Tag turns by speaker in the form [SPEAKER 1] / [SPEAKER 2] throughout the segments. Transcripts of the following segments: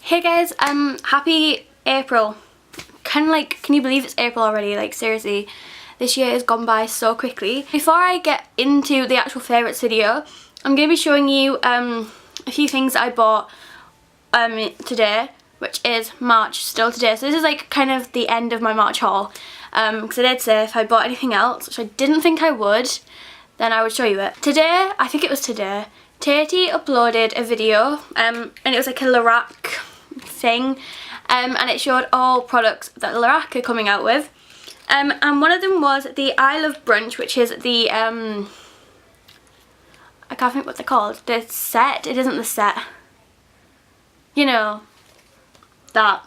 [SPEAKER 1] Hey guys, happy April. Can you believe it's April already? Like seriously, this year has gone by so quickly. Before I get into the actual favourites video, I'm going to be showing you a few things that I bought today, which is March still today. So this is like kind of the end of my March haul, because I did say if I bought anything else, which I didn't think I would, then I would show you it. Today, I think it was today, Tatey uploaded a video and it was like a Lorac thing, and it showed all products that Lorac are coming out with, and one of them was the I Love Brunch, which is the I can't think what they're called, the set. It isn't the set, you know, that.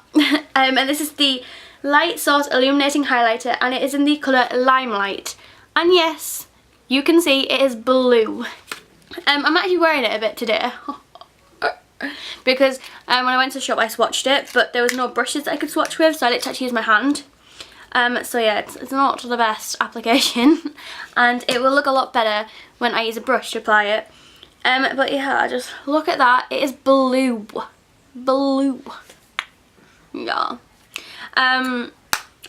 [SPEAKER 1] And this is the Light Source Illuminating Highlighter, and it is in the colour Limelight, and yes, you can see it is blue. I'm actually wearing it a bit today because when I went to the shop I swatched it, but there was no brushes that I could swatch with, so I had to actually use my hand. So yeah, it's not the best application and it will look a lot better when I use a brush to apply it. But yeah, just look at that, it is blue. Blue. Yeah. I'm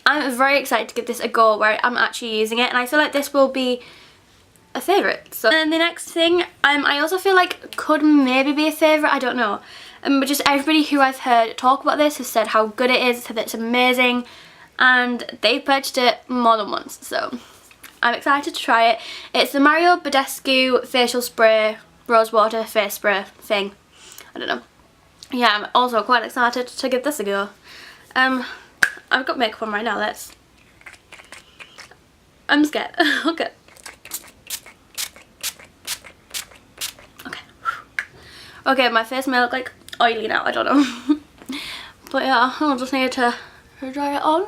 [SPEAKER 1] very excited to give this a go where I'm actually using it, and I feel like this will be a favourite. So then the next thing, I also feel like could maybe be a favourite, I don't know. But just everybody who I've heard talk about this has said how good it is, said that it's amazing, and they purchased it more than once, so I'm excited to try it. It's the Mario Badescu facial spray, rose water face spray thing. I don't know. Yeah, I'm also quite excited to give this a go. I've got makeup on right now, I'm scared. Okay. Okay, my face may look like oily now, I don't know. But yeah, I'll just need to dry it on.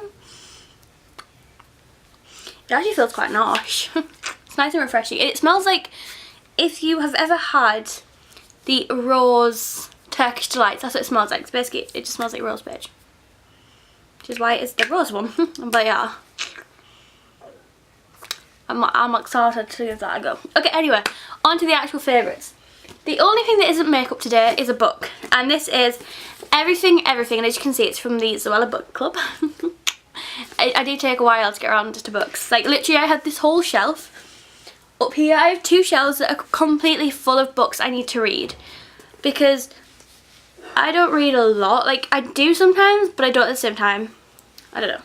[SPEAKER 1] It actually feels quite nice. It's nice and refreshing. It smells like, if you have ever had the rose Turkish delights, that's what it smells like. It's basically, it just smells like rose beige, which is why it's the rose one. But yeah, I'm excited to give that a go. Okay, anyway, on to the actual favourites. The only thing that isn't makeup today is a book, and this is Everything, Everything, and as you can see it's from the Zoella Book Club. I do take a while to get around to books. Like literally I had this whole shelf up here. I have two shelves that are completely full of books I need to read, because I don't read a lot. Like I do sometimes, but I don't at the same time. I don't know.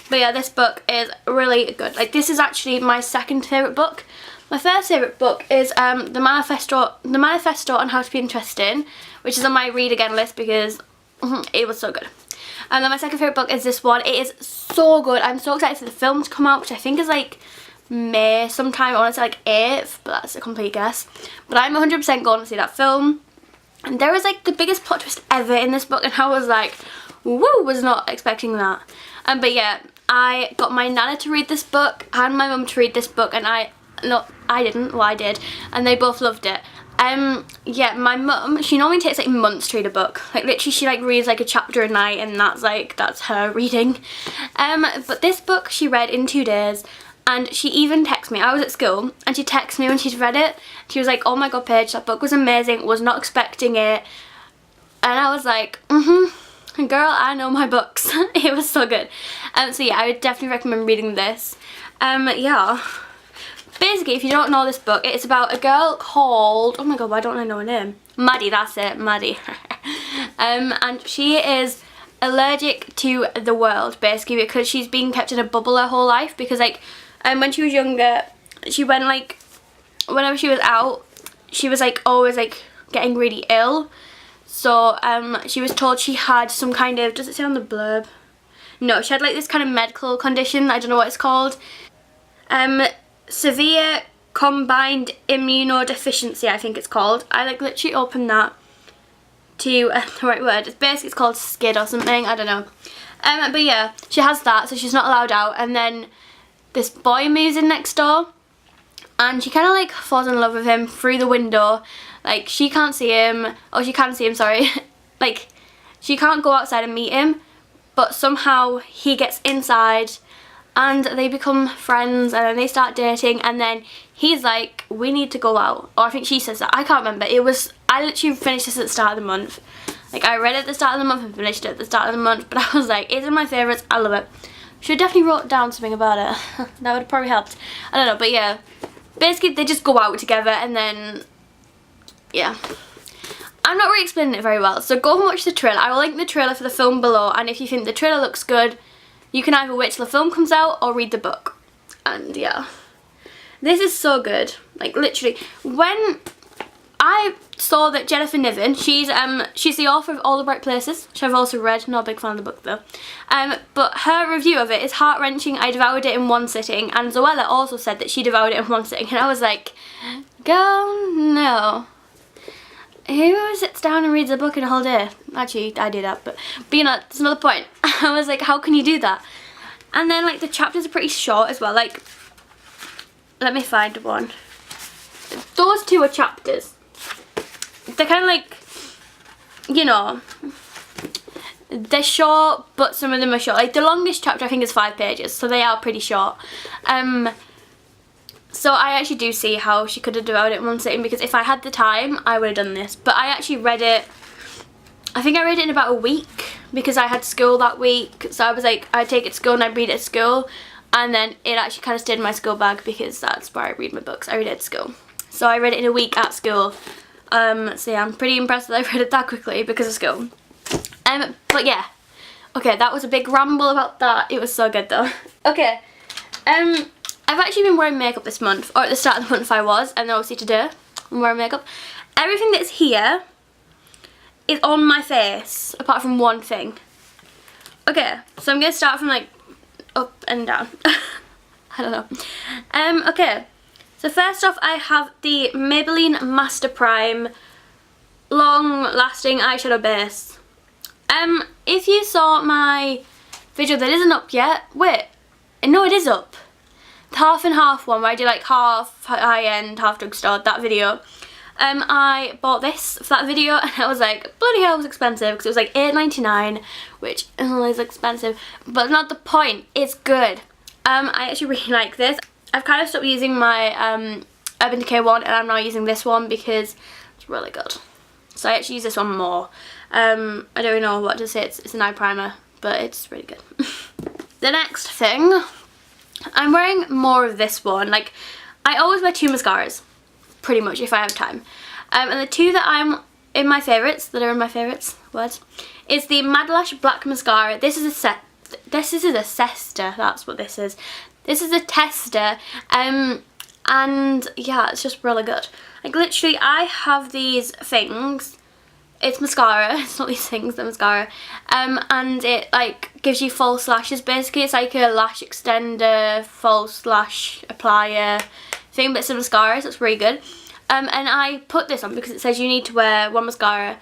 [SPEAKER 1] But yeah, this book is really good. Like this is actually my second favourite book. My first favourite book is the Manifesto on How to Be Interesting, which is on my read again list because it was so good. And then my second favourite book is this one. It is so good. I'm so excited for the film to come out, which I think is like May sometime. I want to say like 8th, but that's a complete guess. But I'm 100% going to see that film. And there was like the biggest plot twist ever in this book, and I was like, woo, was not expecting that. But yeah, I got my nana to read this book and my mum to read this book, and I didn't, well I did, and they both loved it. Yeah, my mum, she normally takes like months to read a book. Like literally she like reads like a chapter a night, and that's her reading. But this book she read in 2 days, and she even texted me. I was at school and she texted me when she'd read it. She was like, oh my god Paige, that book was amazing, was not expecting it. And I was like, girl, I know my books. It was so good. So yeah, I would definitely recommend reading this. Yeah. Basically, if you don't know this book, it's about a girl called, oh my god, why don't I know her name? Maddie, that's it, Maddie. And she is allergic to the world, basically, because she's been kept in a bubble her whole life. Because like, when she was younger, she went like, whenever she was out, she was like always like getting really ill. So she was told she had some kind of, does it say on the blurb? No, she had like this kind of medical condition, I don't know what it's called. Severe combined immunodeficiency, I think it's called. I like literally opened that to the right word. It's basically, it's called SCID or something, I don't know. But yeah, she has that, so she's not allowed out. And then this boy moves in next door, and she kind of like falls in love with him through the window. Like she can't see him, or she can see him, sorry. Like she can't go outside and meet him, but somehow he gets inside and they become friends, and then they start dating, and then he's like, we need to go out. Or I think she says that, I can't remember. It was, I literally finished this at the start of the month, Like, I read it at the start of the month and finished it at the start of the month, but I was like, it's in my favourites, I love it. Should have definitely wrote down something about it. That would have probably helped. I don't know, but yeah. Basically, they just go out together and then, yeah. I'm not really explaining it very well, so go and watch the trailer. I will link the trailer for the film below, and if you think the trailer looks good, you can either wait till the film comes out or read the book. And yeah. This is so good. Like, literally. When I saw that Jennifer Niven, she's the author of All the Bright Places, which I've also read, not a big fan of the book though. But her review of it is heart-wrenching. I devoured it in one sitting, and Zoella also said that she devoured it in one sitting, and I was like, girl, no. Who sits down and reads a book in a whole day? Actually, I do that, but you know, that's another point. I was like, how can you do that? And then, like, the chapters are pretty short as well. Like, let me find one. Those two are chapters. They're kind of like, you know, they're short, but some of them are short. Like, the longest chapter I think is 5 pages, so they are pretty short. So I actually do see how she could have devoured it in one sitting, because if I had the time, I would have done this. But I actually read it, I think I read it in about a week, because I had school that week. So I was like, I'd take it to school and I'd read it at school. And then it actually kind of stayed in my school bag, because that's where I read my books. I read it at school. So I read it in a week at school. So yeah, I'm pretty impressed that I read it that quickly because of school. But yeah. Okay, that was a big ramble about that. It was so good though. Okay. I've actually been wearing makeup this month, or at the start of the month I was, and then obviously today I'm wearing makeup. Everything that's here is on my face, apart from one thing. Okay, so I'm going to start from like up and down. I don't know. Okay, so first off I have the Maybelline Master Prime Long Lasting Eyeshadow Base. If you saw my video that isn't up yet, wait, no, it is up. The half and half one where I did like half high-end, half drugstore, that video. I bought this for that video, and I was like, bloody hell, it was expensive, because it was like $8.99, which is expensive, but not the point. It's good. I actually really like this. I've kind of stopped using my Urban Decay one, and I'm now using this one because it's really good. So I actually use this one more. I don't really know what to say. It's an eye primer, but it's really good. The next thing, I'm wearing more of this one. Like, I always wear 2 mascaras, pretty much, if I have time. And the 2 that I'm in my favourites, words, is the Mad Lash Black Mascara. This is a tester, that's what this is. This is a tester, and yeah, it's just really good. Like, literally, I have these things. It's mascara, it's not these things, they're mascara. And it like gives you false lashes basically. It's like a lash extender, false lash applier thing, but it's a mascara, so it's really good. And I put this on because it says you need to wear 1 mascara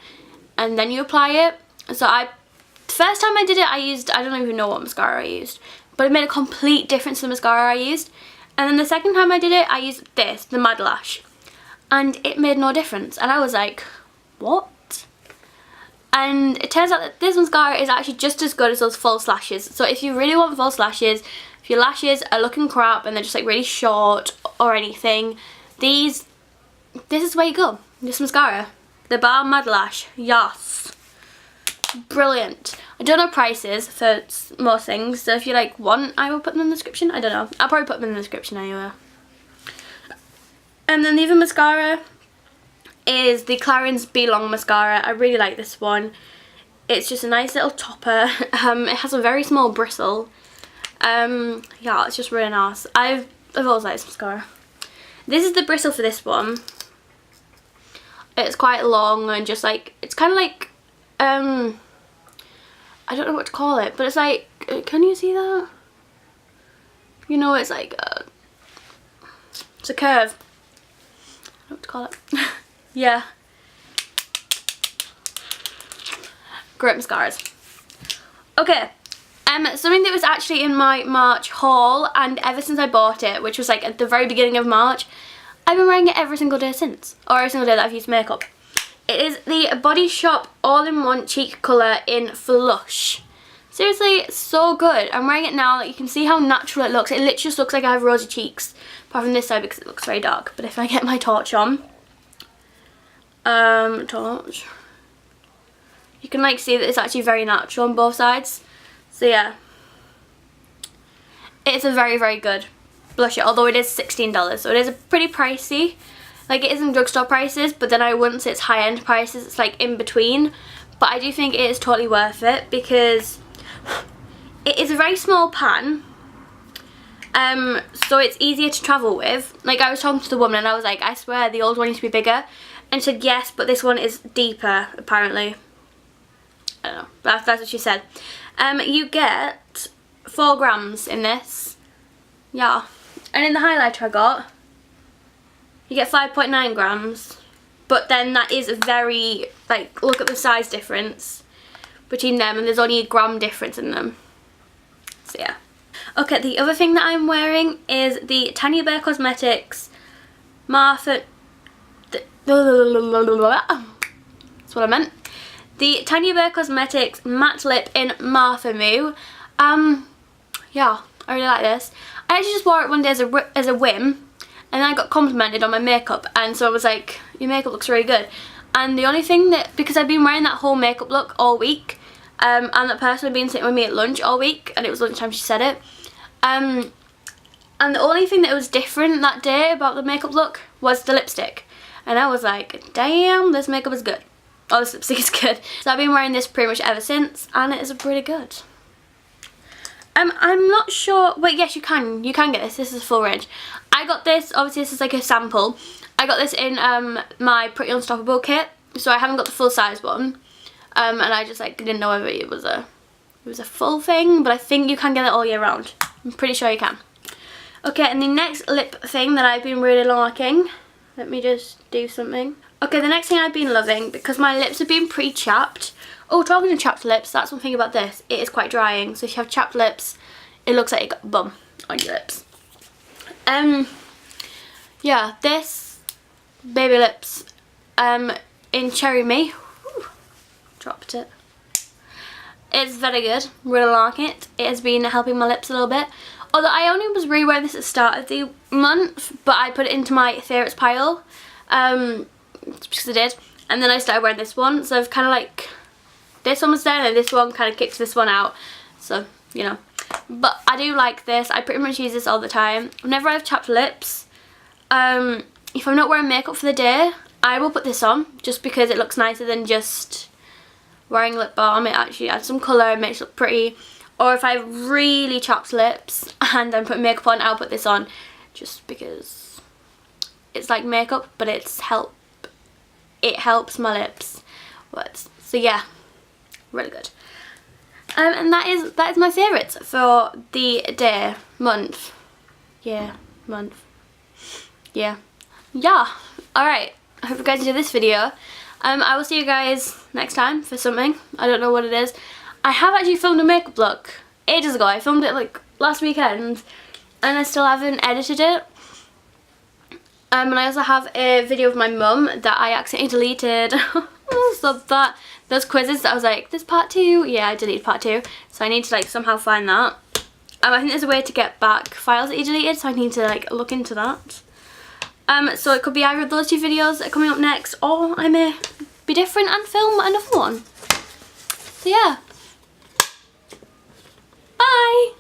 [SPEAKER 1] and then you apply it. So the first time I did it, I don't even know what mascara I used, but it made a complete difference to the mascara I used. And then the second time I did it, I used this, the Mad Lash, and it made no difference. And I was like, what? And it turns out that this mascara is actually just as good as those false lashes. So if you really want false lashes, if your lashes are looking crap and they're just like really short or anything, this is where you go. This mascara, the Balm Mad Lash, yes, brilliant. I don't know prices for most things, so if you like want, I will put them in the description. I don't know, I'll probably put them in the description anyway. And then the other mascara is the Clarins Be Long Mascara. I really like this one. It's just a nice little topper. It has a very small bristle. Yeah, it's just really nice. I've always liked this mascara. This is the bristle for this one. It's quite long and just like, it's kind of like, I don't know what to call it, but it's like, can you see that? You know, it's like, it's a curve. I don't know what to call it. Yeah. Great mascaras. Okay. Something that was actually in my March haul, and ever since I bought it, which was like at the very beginning of March, I've been wearing it every single day since. Or every single day that I've used makeup. It is the Body Shop All-in-One Cheek Colour in Flush. Seriously, it's so good. I'm wearing it now. Like, you can see how natural it looks. It literally just looks like I have rosy cheeks. Apart from this side because it looks very dark. But if I get my torch on. Torch. you can like see that it's actually very natural on both sides. So yeah, it's a very, very good blusher, although it is $16, so it is pretty pricey. Like, it isn't drugstore prices, but then I wouldn't say it's high-end prices, it's like in between. But I do think it is totally worth it because it is a very small pan, so it's easier to travel with. Like, I was talking to the woman and I was like, I swear the old one used to be bigger, and she said yes, but this one is deeper apparently. I don't know, that's what she said. You get 4 grams in this, yeah, and in the highlighter I got, you get 5.9 grams, but then that is a very, like, look at the size difference between them, and there's only a gram difference in them, so yeah. Okay, the other thing that I'm wearing is the Tanya Burr Cosmetics Martha, that's what I meant. The Tanya Burr Cosmetics Matte Lip in Martha Moo. Yeah, I really like this. I actually just wore it one day as a whim, and then I got complimented on my makeup, and so I was like, your makeup looks really good. And the only thing that, because I've been wearing that whole makeup look all week, and that person had been sitting with me at lunch all week, and it was lunchtime she said it, and the only thing that was different that day about the makeup look was the lipstick, and I was like, damn, this makeup is good. Oh, this lipstick is good. So I've been wearing this pretty much ever since, and it is pretty good. I'm not sure, wait, yes, you can get this. This is full range. I got this, obviously this is like a sample. I got this in my Pretty Unstoppable kit, so I haven't got the full size one. And I just like didn't know whether it was a full thing, but I think you can get it all year round. I'm pretty sure you can. Okay, and the next lip thing that I've been really liking, let me just do something. Okay, the next thing I've been loving, because my lips have been pre-chapped. Oh, talking of chapped lips, that's one thing about this. It is quite drying, so if you have chapped lips, it looks like you got bum on your lips. Yeah, this Baby Lips in Cherry Me. Whew, dropped it. It's very good, really like it. It has been helping my lips a little bit. Although I only was rewearing this at the start of the month, but I put it into my favourites pile. Because I did. And then I started wearing this one, so I've kind of like, this one was there and this one kind of kicks this one out. So, you know. But I do like this. I pretty much use this all the time. Whenever I have chapped lips, if I'm not wearing makeup for the day, I will put this on just because it looks nicer than just wearing lip balm. It actually adds some colour and makes it look pretty. Or if I have really chapped lips and I'm putting makeup on, I'll put this on just because it's like makeup, but it helps my lips. So yeah, really good. And that is my favourites for the day, month. Yeah, month. Yeah. Alright, I hope you guys enjoyed this video. I will see you guys next time for something. I don't know what it is. I have actually filmed a makeup look ages ago. I filmed it like last weekend and I still haven't edited it. And I also have a video of my mum that I accidentally deleted. So those quizzes that I was like, there's part 2. Yeah, I deleted part 2. So I need to like somehow find that. I think there's a way to get back files that you deleted, so I need to like look into that. So it could be either of those 2 videos that are coming up next, or I may be different and film another one. So yeah. Bye!